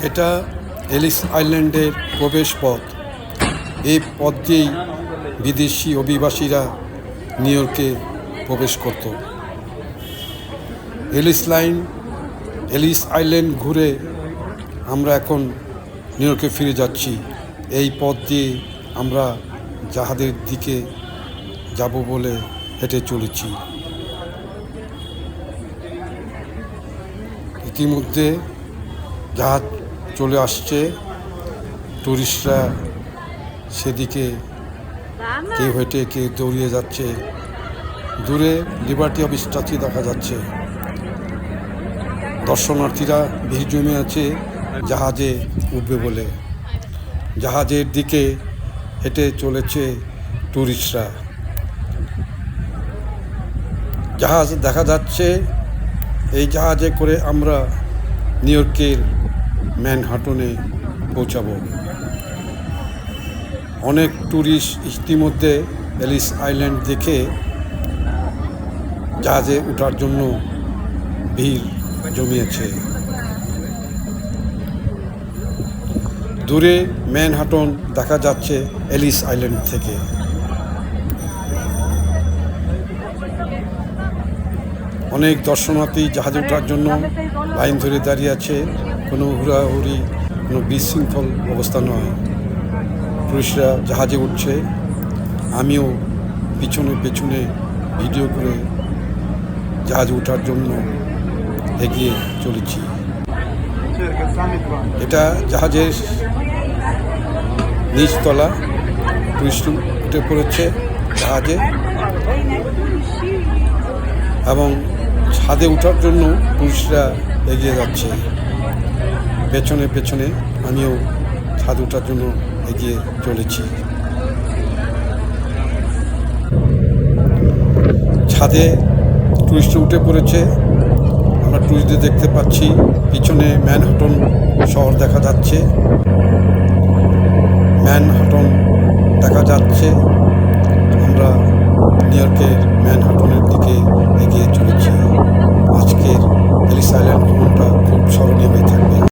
এটা এলিস আইল্যান্ডের প্রবেশ পথ। এই পথ দিয়েই বিদেশি অভিবাসীরা নিউ ইয়র্কে প্রবেশ করত। এলিস আইল্যান্ড ঘুরে আমরা এখন নিউ ইয়র্কে ফিরে যাচ্ছি। এই পথ দিয়ে আমরা জাহাজের দিকে যাব বলে হেঁটে চলেছি। ইতিমধ্যে জাহাজ চলে আসছে, টুরিস্টরা সেদিকে কেউ হেঁটে কেউ দৌড়িয়ে যাচ্ছে। দূরে লিবার্টি অফ স্ট্যাচু দেখা যাচ্ছে। দর্শনার্থীরা ভিড় জমে আছে জাহাজে উঠবে বলে। জাহাজের দিকে হেঁটে চলেছে টুরিস্টরা। জাহাজ দেখা যাচ্ছে। এই জাহাজে করে আমরা নিউ ইয়র্কের ম্যানহাটনে পৌঁছাবো। অনেক টুরিস্ট ইতিমধ্যে এলিস আইল্যান্ড দেখে জাহাজে ওঠার জন্য ভিড় জমিয়েছে। দূরে ম্যানহাটন দেখা যাচ্ছে এলিস আইল্যান্ড থেকে। অনেক দর্শনার্থী জাহাজে ওঠার জন্য লাইন ধরে দাঁড়িয়ে আছে। কোনো হুড়াহুড়ি, কোনো বিশৃঙ্খল অবস্থা নয়। টুরিস্টরা জাহাজে উঠছে। আমিও পিছনে পেছনে ভিডিও করে জাহাজে ওঠার জন্য এগিয়ে চলেছি। এটা জাহাজের নিচতলা। টুরিস্ট উঠে পড়েছে জাহাজে এবং ছাদে ওঠার জন্য টুরিস্টরা এগিয়ে যাচ্ছে। পেছনে পেছনে আমিও ছাদে ওঠার জন্য এগিয়ে চলেছি। ছাদে টুরিস্ট উঠে পড়েছে। আমরা টুরিস্টদের দেখতে পাচ্ছি। পিছনে ম্যানহাটন শহর দেখা যাচ্ছে। ম্যানহাটন দেখা যাচ্ছে। আমরা নিউ ইয়র্কের ম্যানহাটনের দিকে এগিয়ে চলেছি। আজকের এলিস আইল্যান্ড ভ্রমণটা খুব স্মরণীয় হয়ে থাকবে।